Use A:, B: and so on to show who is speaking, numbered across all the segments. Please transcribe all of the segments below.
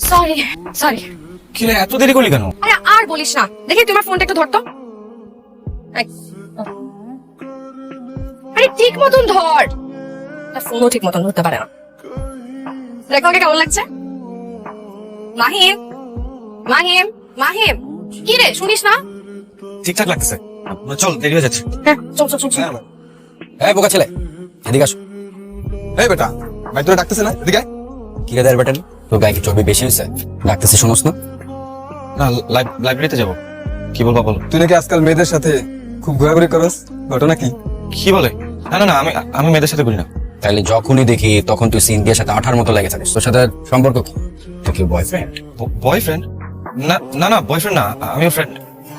A: Sorry sorry.
B: কি রে, এত দেরি করলি কেন?
A: আরে আর বলিস না, দেখি তোমার ফোনটা একটু ধরতো। আরে ঠিক মতন ধর। ফোনও ঠিক মতন ধরতে পারে না। দেখো আমাকে কেমন লাগছে? মাহিম মাহিম মাহিম, কি রে শুনিস না?
B: ঠিকঠাক লাগতেছে, চল দেরি হয়ে যাচ্ছে।
A: হ্যাঁ চল চল চল।
B: এই বোকা ছেলে, এদিকে আসো। এই বেটা, ভাই তোরা ডাকতেছে না, এদিকে আয়। কি রে বেটা, তোর গায়ে কি চর্বি বেশি হয়েছে? ডাকতেছে শোনোস না? না, লাইব্রেরিতে যাবো। কি বলবা বলো।
C: তুই নাকি আজকাল মেয়েদের সাথে খুব ঘোরাঘুরি করস, ঘটনা কি?
B: কি বলে? না না না, আমি মেয়েদের সাথে করি না। তাইলে যখনই দেখি তখন তুই সিনথিয়ার সাথে আঠার মতো লেগে থাকিস। তোর সাথে সম্পর্ক কি? তুই কি বয়ফ্রেন্ড? বয়ফ্রেন্ড? না না না, বয়ফ্রেন্ড না, আমি ফ্রেন্ড।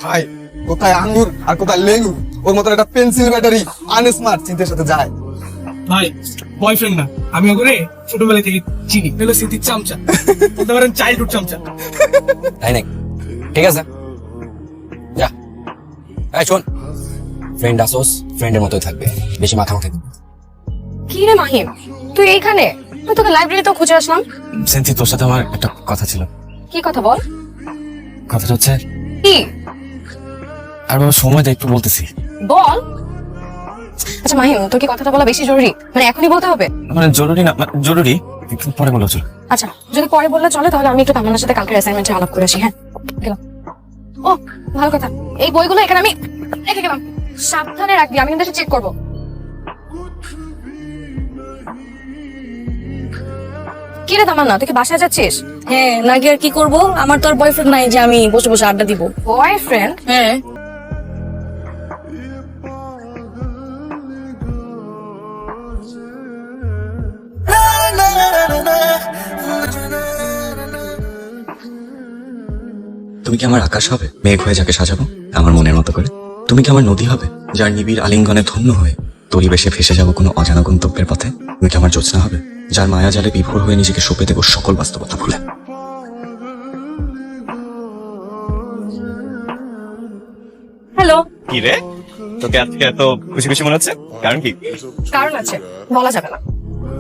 C: ভাই কোথায় আঙ্গুর আর কোথায় লেবু, ওর মতন একটা পেন্সিল ব্যাটারি আনস্মার্ট চিন্তার সাথে যায়।
D: ভাই বয়ফ্রেন্ড না, আমি ওকে ছোটবেলা থেকে চিনি। হলো স্মৃতির চামচা, বলতে পারেন চাইল্ডহুড চামচা।
B: তাই নাকি? ঠিক আছে, যা। এই শোন, ফ্রেন্ড আসোস ফ্রেন্ডের মতোই থাকবে, বেশি মাথামাথি দিবি।
A: কি রে মাহিম, তুই এইখানে? তুই তোকে লাইব্রেরিতেও খুঁজে আসলাম।
B: সেন্থি, তোর সাথে আমার একটা কথা ছিল।
A: কি কথা বল।
B: কথাটা হচ্ছে,
A: কি?
B: আর বাবা সময় দেয়, একটু বলতেছি।
A: বল। আচ্ছা মাহিম, তোর কি কথাটা বলা বেশি জরুরি? মানে এখনই বলতে হবে?
B: মানে জরুরি না, জরুরি, একটু পরে বলো চল।
A: আচ্ছা যদি পরে বললে চলে, তাহলে আমি একটু তামান্নার সাথে কালকের অ্যাসাইনমেন্টে আলাপ করে আসি। হ্যাঁ গেলাম। ও ভালো কথা, এই বইগুলো এখানে আমি রেখে গেলাম, সাবধানে রাখবি, আমি কিন্তু চেক করবো। কি রে তামান্না, তুই কি বাসায় যাচ্ছিস?
E: হ্যাঁ, নাকি আর কি করব? আমার তো আর বয়ফ্রেন্ড নাই যে আমি বসে বসে আড্ডা দিব।
A: বয়ফ্রেন্ড?
E: হ্যাঁ।
F: তুমি কি আমার আকাশ হবে, মেঘ হয়ে যাকে সাজাবো আমার মনের মতো করে? তুমি কি আমার নদী হবে, যার নিবিড় আলিঙ্গনে ধন্য হয়ে পরিবেশে ভেসে যাবো কোনো অজানা গন্তব্যের পথে? তুমি কি আমার জ্যোৎস্না হবে, যার মায়া জালে বিভোর হয়ে নিজেকে সঁপে দেবো সকল বাস্তবতা ভুলে?
A: হ্যালো।
B: কি রে, তোকে আজকে এত খুশি খুশি মনে হচ্ছে? কারণ কি?
A: কারণ আছে, বলা যাবে না।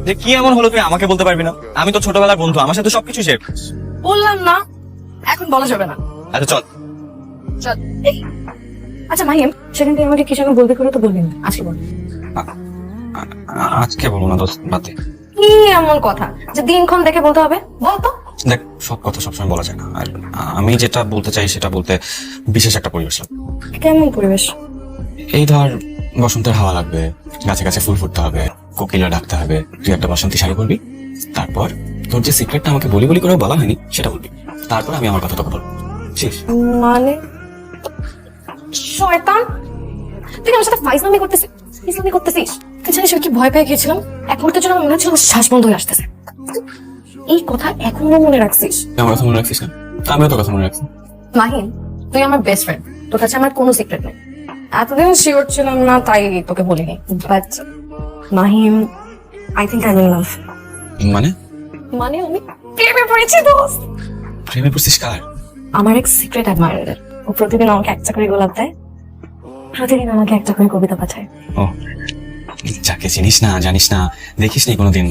B: যে কি এমন হলো তুই আমাকে বলতে পারবি না? আমি তো ছোটবেলার বন্ধু, আমার সাথে সবকিছু শেয়ার করিস।
A: বললাম না, এখন বলা যাবে না।
B: আচ্ছা চল।
A: চল। আচ্ছা মাহিম, সেদিন তুই আমাকে কিছু বলতে করে তো বলবি না, আজকে বল।
B: আজকে বলবো না দোস্ত, বাদ দে।
A: কি এমন কথা যে দিনক্ষণ দেখে বলতে হবে? বল তো।
B: দেখ, সব কথা সবসময় বলা যায় না, আর আমি যেটা বলতে চাই সেটা বলতে বিশেষ একটা পরিবেশ লাগবে।
A: কেমন পরিবেশ?
B: এই ধর, বসন্তের হাওয়া লাগবে, গাছে গাছে ফুল ফুটতে হবে, কোকিলা ডাকতে হবে, তুই একটা বসন্তী শাড়ি পরবি, তারপর তোর যে সিক্রেটটা আমাকে বলি বলি করে বলা হয়নি সেটা বলবি, তারপর আমি আমার কথা তোকে বলবো। শেষ।
A: মানে শয়তান, তুই আমার সাথে ফাইজলামি করতেছিস? তুই জানিস আমি কি ভয় পেয়ে গিয়েছিলাম? এক মুহূর্তের জন্য আমার মনে হচ্ছিল আমার শ্বাস বন্ধ হয়ে আসতেছে। এই কথা এখনো মনে রাখছিস?
B: আমার কথা মনে রাখছিস না? আমিও তোর কথা মনে রাখছি।
A: মাহিম, তুই আমার বেস্ট ফ্রেন্ড, তোর কাছে আমার কোনো সিক্রেট নেই। এতদিন শিওর ছিলাম না তাই তোকে বলিনি, but Mahim, I think I will love.
B: মানে?
A: মানে আমি প্রেমে পড়েছি দোস্ত।
B: প্রেমে পড়ছিস কার?
A: আমার এক সিক্রেট অ্যাডমায়ারার। ও প্রতিদিন আমাকে একটা করে গোলাপ দেয়, প্রতিদিন আমাকে একটা করে কবিতা পাঠায়।
B: ও, যাকে চিনিস না, জানিস না, দেখিস নি কোনোদিন,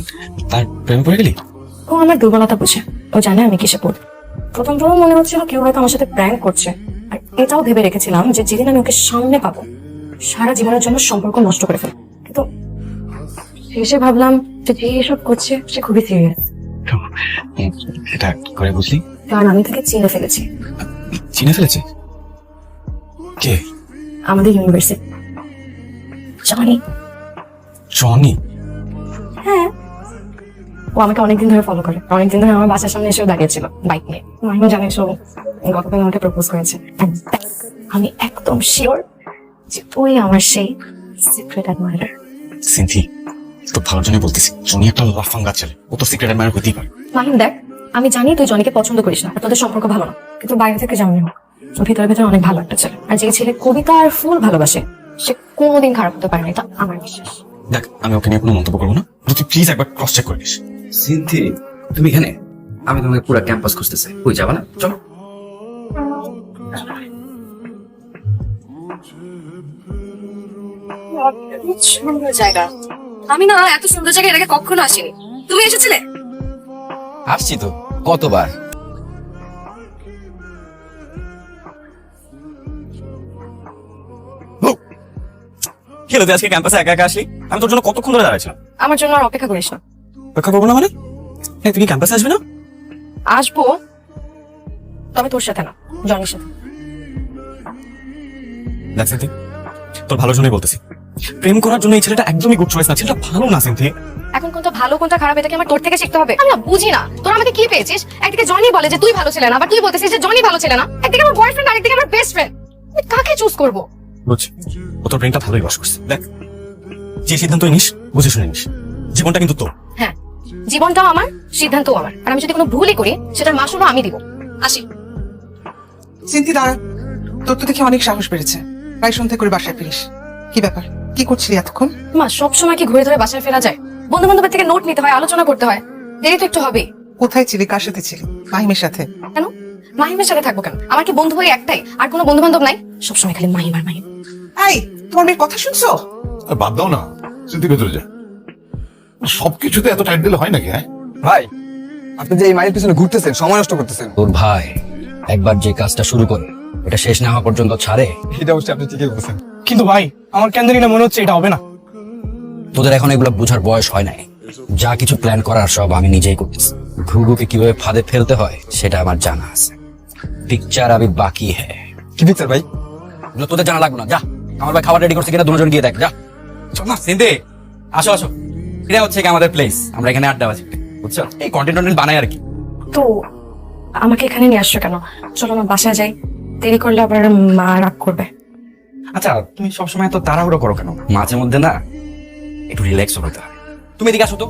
B: তার প্রেমে পড়ে গেলি?
A: ও আমার দুর্বলতা বুঝে, ও জানে আমি কিসে পড়ি। প্রথম মনে হচ্ছিল কেউ হয়তো আমার সাথে প্র্যাঙ্ক করছে, আর এটাও ভেবে রেখেছিলাম যে যেদিন আমি ওকে সামনে পাবো সারা জীবনের জন্য সম্পর্ক নষ্ট করে ফেলবো। কিন্তু শেষে ভাবলাম যে যে এসব করছে সে খুবই সিরিয়াস।
B: এটা কি করে বুঝলি?
A: কারণ আমি তাকে চিনে ফেলেছি।
B: চিনে ফেলেছে? কে?
A: আমাদের ইউনিভার্সিটি জনি।
B: জনি?
A: হ্যাঁ, ও আমাকে অনেকদিন ধরে ফলো করে, অনেকদিন ধরে আমার বাসার সামনে এসেও দাঁড়িয়েছিল বাইক নিয়ে। মাহিম জানিস ও গতকাল আমাকে প্রপোজ করেছে। আমি একদম শিওর যে তুই আমার সেই সিক্রেট অ্যাডমায়ারার।
B: সিনথি, তো ভালোর জন্য বলতেছি, জনি একটা লাফাঙ্গা ছেলে, ও তো সিক্রেট অ্যাডমায়ার হতেই পারে।
A: মাহিম দেখ, আমি জানি তুই জনিকে পছন্দ করিস না, আর তোদের সম্পর্ক ভালো না, কিন্তু বাইরে থেকে জানি হোক ভিতরে ভিতরে অনেক ভালো একটা ছেলে। আর যে ছেলে কবিতা আর ফুল ভালোবাসে সে কোনোদিন খারাপ হতে পারে না, এটা আমার বিশ্বাস।
B: দেখ, আমি ওকে নিয়ে কোনো মন্তব্য করবো না, তুই প্লিজ একবার ক্রস চেক করে নিস।
G: সিনথি, তুমি এখানে? আমি তোমাকে পুরো ক্যাম্পাস খুঁজতেছি, কই যাবা না? চলো।
A: সুন্দর জায়গা, আমি না এত সুন্দর জায়গায় এর আগে কখনো আসিনি। তুমি এসেছিলে?
G: আসছি তো কতবার।
B: কি হলো তুই আজকে ক্যাম্পাসে একা একা আসলি? আমি তোর জন্য কতক্ষণ ধরে দাঁড়াইছিলাম।
A: আমার জন্য আর অপেক্ষা করিস না।
B: অপেক্ষা করবো না মানে? তুই কি ক্যাম্পাসে আসবি না?
A: আসবো, তবে তোর সাথে না, জনির সাথে।
B: দেখ সিনথি, তোর ভালোর জন্যই বলতেছি। প্রেম করার জন্য এই ছেলেটা একদমই গুড চয়েস না। ছেলেটা ভালো না সিনথি।
A: এখন কোনটা ভালো কোনটা খারাপ এটা কি আমার তোর থেকে শিখতে হবে? আমি না বুঝি না, তোরা আমাকে কি পেয়েছিস? একদিকে জনি বলে যে তুই ভালো ছিলে না, আবার তুই বলতেছিস যে জনি ভালো ছিল না। একদিকে আমার বয়ফ্রেন্ড, আরেকদিকে আমার বেস্ট ফ্রেন্ড। আমি কাকে চুজ করব?
B: বুঝছি, ও তোর ব্রেনটা ভালোই ওয়াশ করছে। দেখ, যে সিদ্ধান্তই নিস বুঝে শুনে নিস। জীবনটা কিন্তু তোর।
A: হ্যাঁ, জীবনটাও আমার, সিদ্ধান্তও আমার। আর আমি যদি কোনো ভুলই করি সেটার মাসুলও আমি দিব। আসি।
H: সিন্থি দাঁড়া, তোর তো দেখি অনেক সাহস বেড়েছে। প্রায় সন্ধ্যা করে বাসায় ফিরিস, কি ব্যাপার? কি করছিলি এতক্ষণ?
A: মা, সব সময় কি ঘুরে ধরে বাসায় ফেরা যায়? বন্ধু বান্ধবের থেকে নোট নিতে হয়, আলোচনা করতে হয়, দেরি তো একটু হবেই।
H: কোথায় ছিলি, কার সাথে ছিলি? মাহিমের সাথে?
A: কেন মাহিমের সাথে থাকবো কেন? আমার কি বন্ধু ভাই একটাই, আর কোনো বন্ধু বান্ধব নাই? সবসময় খালি মাহিম আর মাহিম।
H: এই, তোমার মেয়ের কথা শুনছো?
I: আর বাদ দাও না, সিদ্ধি ভেতরে যা। সবকিছুতে এত টাইট দিলে হয় নাকি? হ্যাঁ
C: ভাই, আপনি যে এই মায়ের পিছনে ঘুরতেছেন, সময় নষ্ট করতেছেন।
G: তোর ভাই একবার যে কাজটা শুরু করে এটা শেষ না হওয়া পর্যন্ত ছাড়ে।
C: এটা অবশ্যই আপনি ঠিকই বলছেন।
D: কিন্তু ভাই, আমার কেন জানি না মনে হচ্ছে এটা হবে না।
G: তোদের এখন এগুলো বোঝার বয়স হয় নাই। যা কিছু প্ল্যান করার সব আমি নিজেই করতেছি। ঘুঘুকে কিভাবে ফাঁদে ফেলতে হয় সেটা আমার জানা আছে। পিকচার আবি বাকি হ্যাঁ।
C: কি পিকচার ভাই?
G: এগুলো তোদের জানা লাগবে না। যা, আমার ভাই খাবার রেডি করছে কিনা দুজন গিয়ে দেখ। যা চল না সিন্ধে, আসো আসো। এটা হচ্ছে কি আমাদের প্লেস, আমরা এখানে আড্ডা বাজি, বুঝছো? এই কন্টেন্ট বানাই আর কি।
A: তো আমাকে এখানে নিয়ে আসছো কেন? চলো না বাসায় যাই, দেরি করলে আবার মা রাগ করবে।
G: আচ্ছা, তুমি সবসময় এত তাড়াহুড়ো করো কেন? মাঝে মধ্যে না একটু রিল্যাক্স হতে হয়। তুমি এদিকে আসো তো,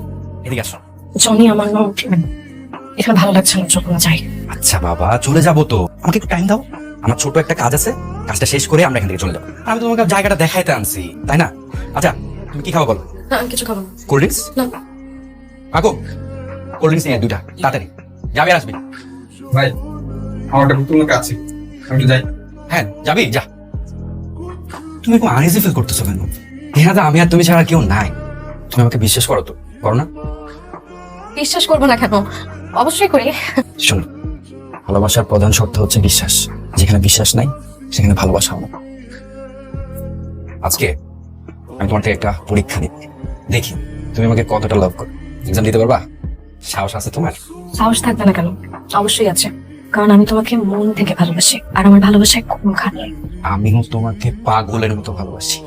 G: এদিকে আসো।
A: জনি, আমার না এখানে ভালো লাগছে না, চলো না যাই।
G: আচ্ছা বাবা, চলে যাবো তো, আমাকে একটু টাইম দাও। আমার ছোট একটা কাজ আছে, কাজটা শেষ করে আমরা এখান থেকে চলে যাবো। আমি তোমাকে জায়গাটা দেখাইতে আনছি, তাই না? আচ্ছা, তুমি কি খাবো বলো?
A: না, আমি কিছু খাবো না।
G: Cold drinks?
A: না।
G: কাকু, কোল্ড ড্রিঙ্কস নিয়ে আয় দুইটা, তাড়াতাড়ি যাবি আর আসবি।
C: ভাই, আমার একটা গুরুত্বপূর্ণ কাজ আছে, আমি একটু যাই।
G: হ্যাঁ যাবি, যা। তুমি এরকম আনইজি ফিল করতেছো কেন? হ্যাঁ, আমি আর তুমি ছাড়া আর কেউ নাই। তুমি আমাকে বিশ্বাস করো তো, করো না?
A: বিশ্বাস করবো না কেন? অবশ্যই করি।
G: শোনো, ভালোবাসার প্রধান শর্ত হচ্ছে বিশ্বাস। যেখানে বিশ্বাস নাই সেখানে ভালোবাসা হবে না। আজকে আমি তোমার থেকে একটা পরীক্ষা নিই, দেখি তুমি আমাকে কতটা লাভ করো। এক্সাম দিতে পারবা? সাহস আছে তোমার?
A: সাহস থাকবে না কেন? অবশ্যই আছে, কারণ আমি তোমাকে মন থেকে ভালোবাসি, আর আমার ভালোবাসায় কোনো খান নেই।
G: আমিও তোমাকে পাগলের মতো ভালোবাসি।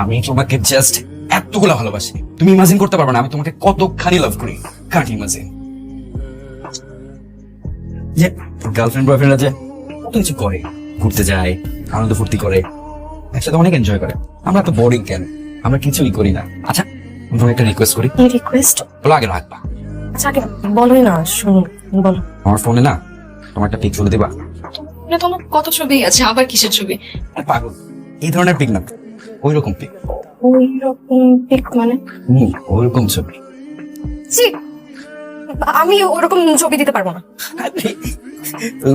G: আমি তোমাকে জাস্ট এতগুলা ভালোবাসি, তুমি ইমাজিন করতে পারবে না আমি তোমাকে কতখানি লাভ করি। Kant imagine. যে গার্লফ্রেন্ড বয়ফ্রেন্ড আছে, কত কিছু করে, ঘুরতে যায়, আনন্দ ফুর্তি করে, একসাথে অনেক এনজয় করে। আমরা তো বোরিং কেন? আমরা কিছুই করি না। আচ্ছা, আমি তোমাকে একটা রিকোয়েস্ট করি,
A: এই রিকোয়েস্ট?
G: বলো আগে রাখবা।
A: আচ্ছা, আগে বলোই না, শুনি, বলো।
G: আমার ফোনে না তোমার একটা পিক তুলে দিবা।
A: তোমার কত ছবি আছে, আবার কিসের ছবি?
G: আরে পাগল, এই ধরনের পিক না, ওই রকম পিক।
A: ওই রকম পিক মানে?
G: ওই রকম ছবি।
A: জি, আমি ওরকম ছবি দিতে পারবো না।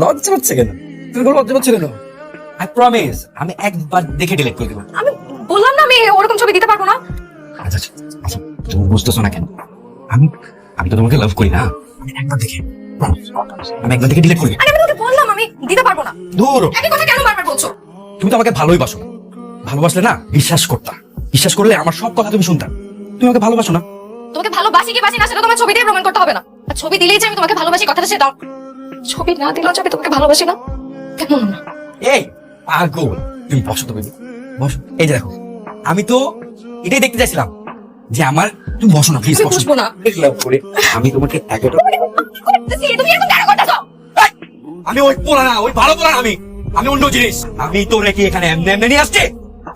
G: লজ্জা হচ্ছে কেন? তুমি লজ্জা হচ্ছে কেন? আই প্রমিস, আমি একবার দেখে ডিলিট করে দেবো।
A: আমি বললাম না আমি ওরকম ছবি দিতে পারবো না।
G: আচ্ছা আচ্ছা, তুমি বুঝতেছো না কেন? আমি আমি তো তোমাকে লাভ করি না। আমি একবার দেখে ডিলিট করি।
A: আরে আমি তোকে বললাম আমি দিতে পারবো না।
G: দূর,
A: একই কথা কেন বারবার বলছো?
G: তুমি তো আমাকে ভালোই বাসো। ভালোবাসলে না বিশ্বাস করতা, বিশ্বাস করলে আমার সব কথা তুমি শুনতা। তুমি আমাকে ভালোবাসো না?
A: তোমাকে ভালোবাসি কি বাসি না সেটা তোমার ছবি দিয়ে প্রমাণ করতে হবে না। আর ছবি দিলেই যে আমি তোমাকে ভালোবাসি কথাটা সেটা, ছবি না দিলেও যে আমি তোমাকে ভালোবাসি না, কেমন না?
G: এই পাগল, তুমি বসো তো বেবি, বসো। এই যে দেখো, আমি তো এটাই দেখতে চাইছিলাম যে আমার, তুমি বসো না প্লিজ।
A: আমি বসবো না।
G: লাভ করে আমি তোমাকে এতটা,
A: তুমি এরকম কেন করতেছো?
G: আমি ওই পোলা না, ওই ভালো পোলা না, আমি অন্য জিনিস। আমি তো রেখে এখানে এমনি এমনি নিয়ে আসছে।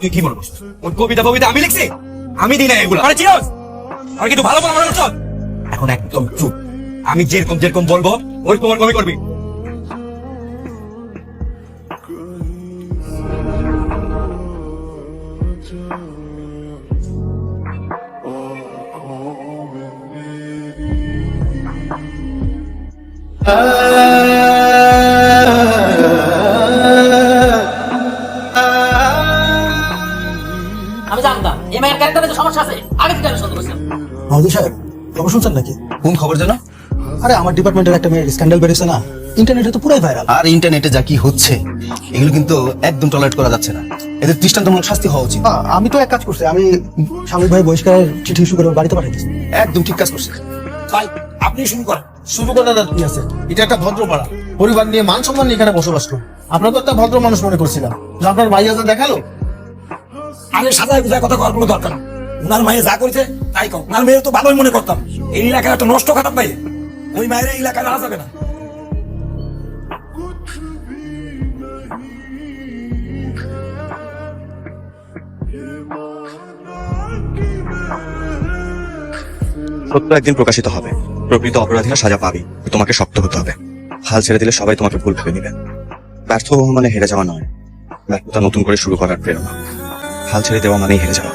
G: তুই কি মনে করছিস ওই কবিতা আমি লিখছি? আমি দিই না এগুলো। আরে চিরস, আর কিন্তু ভালো পোলা মনে করছো? এখন একদম চুপ। আমি যেরকম বলবো ওরকম করবি।
J: আমি জানতাম এই মায়ের ক্যারেক্টারে সমস্যা আছে।
D: আগে থেকে আমি সন্দেহ করছিলাম।
J: মাহমুদ সাহেব খবর শুনছেন নাকি?
C: কোন খবর জানো?
J: আরে আমার ডিপার্টমেন্টের একটা মেয়ের স্ক্যান্ডাল বেরিয়েছে না, ইন্টারনেটে তো পুরাই ভাইরাল।
C: আর ইন্টারনেটে যা কি হচ্ছে এগুলো কিন্তু একদম টলারেট করা যাচ্ছে না। এদের দৃষ্টান্তমূলক শাস্তি হওয়া উচিত।
J: আমি তো এক কাজ করছি, আমি সাময়িকভাবে বহিষ্কারের চিঠি ইস্যু করে ওর বাড়িতে পাঠিয়ে দিচ্ছি।
C: একদম ঠিক কাজ করছে।
K: ভাই আপনি শুরু করেন। শুরু করার আর কি আছে, এটা একটা ভদ্র পাড়া, পরিবার নিয়ে মান সম্মান নিয়ে এখানে বসবাস করি। আপনার তো একটা ভদ্র মানুষ মনে করছিলাম, যে আপনার ভাইয়া যা দেখালো।
G: আরে সাজায় বুঝায় কথা করার কোনো দরকার নেই। উনার মায়ে যা করেছে তাই কম। উনার মেয়ে তো ভালোই মনে করতাম, এই এলাকায় একটা নষ্ট খারাপ পাই, ওই মায়ের এই এলাকায় রাখা যাবে না।
F: সত্য একদিন প্রকাশিত হবে, প্রকৃত অপরাধীরা সাজা পাবে। তোমাকে শক্ত হতে হবে। হাল ছেড়ে দিলে সবাই তোমাকে ভুল ভেবে নেবে। ব্যর্থ হওয়া মানে হেরে যাওয়া নয়, ব্যর্থতা নতুন করে শুরু করার প্রেরণা। হাল ছেড়ে দেওয়া মানেই হেরে যাওয়া।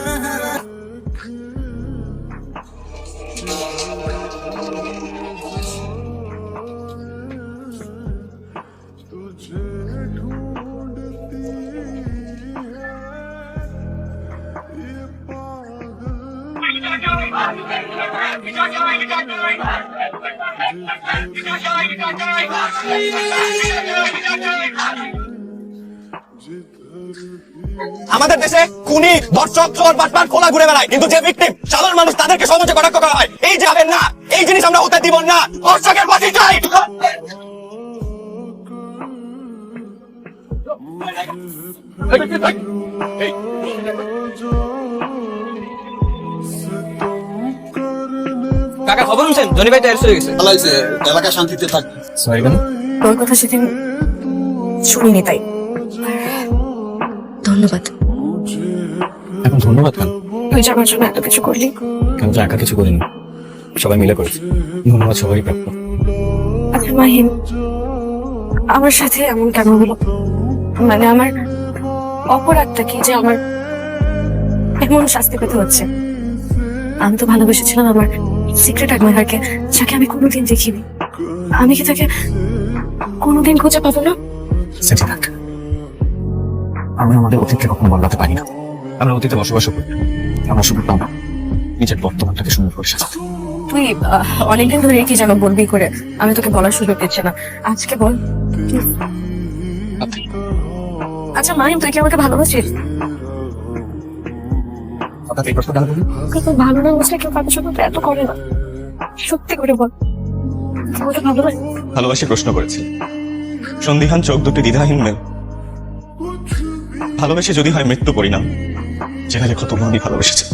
G: আমাদের দেশে খুনি, ধর্ষক, চোর, বাটপার খোলা ঘুরে বেড়ায়, কিন্তু যে ভিকটিম সাধারণ মানুষ তাদেরকে সমাজে কটাক্ষ করা হয়। এই যাবেন না, এই জিনিস আমরা হতে দিব না। ধর্ষকের ফাঁসি চাই।
B: কাকা খবর শুনছেন? জনি ভাই টায়ার চলে গেছে।
K: এলাকা শান্তিতে থাক।
B: সরি কেন?
A: তোর কথা সেদিন শুনিনি তাই।
E: ধন্যবাদ।
B: এখন ধন্যবাদ কেন?
A: তুই যে আমার জন্য এত কিছু করলি।
B: কেন তো একা কিছু করিনি, সবাই মিলে করেছি। ধন্যবাদ সবারই প্রাপ্য।
A: আচ্ছা মাহিন, আমার সাথে এমন কেন হলো? মানে আমার অপরাধটা কি যে আমার এমন শাস্তি পেতে হচ্ছে? আমি তো ভালোবেসেছিলাম আমার সিক্রেট অ্যাডমায়ারকে, যাকে আমি কোনোদিন দেখিনি। আমি কি তাকে কোনোদিন খুঁজে পাবো না?
B: সেটি থাক, আমরা আমাদের অতীতকে কখনো বদলাতে পারি না। আমরা অতীতে বসবাস করি, আমরা শুধু পাবো নিজের বর্তমানটাকে সুন্দর করে সাজাতে।
A: তুই অনেকদিন ধরে কি যেন বলবি করে, আমি তোকে বলার সুযোগ দিচ্ছি না। আজকে বল। আচ্ছা মাহিম, তুই কি আমাকে ভালোবাসিস?
B: হঠাৎ এই প্রশ্ন কেন করলি?
A: তোর ভালো না বুঝলে কেউ কারোর সাথে এত করে না। সত্যি করে বল, আমাকে ভালোবাসিস?
F: ভালোবাসি প্রশ্ন করেছি, সন্দিহান চোখ দুটি দ্বিধাহীন মেল। ভালোবেসে যদি হয় মৃত্যু পরিণাম, জেনে রেখো তোমরা আমি ভালোবেসেছি।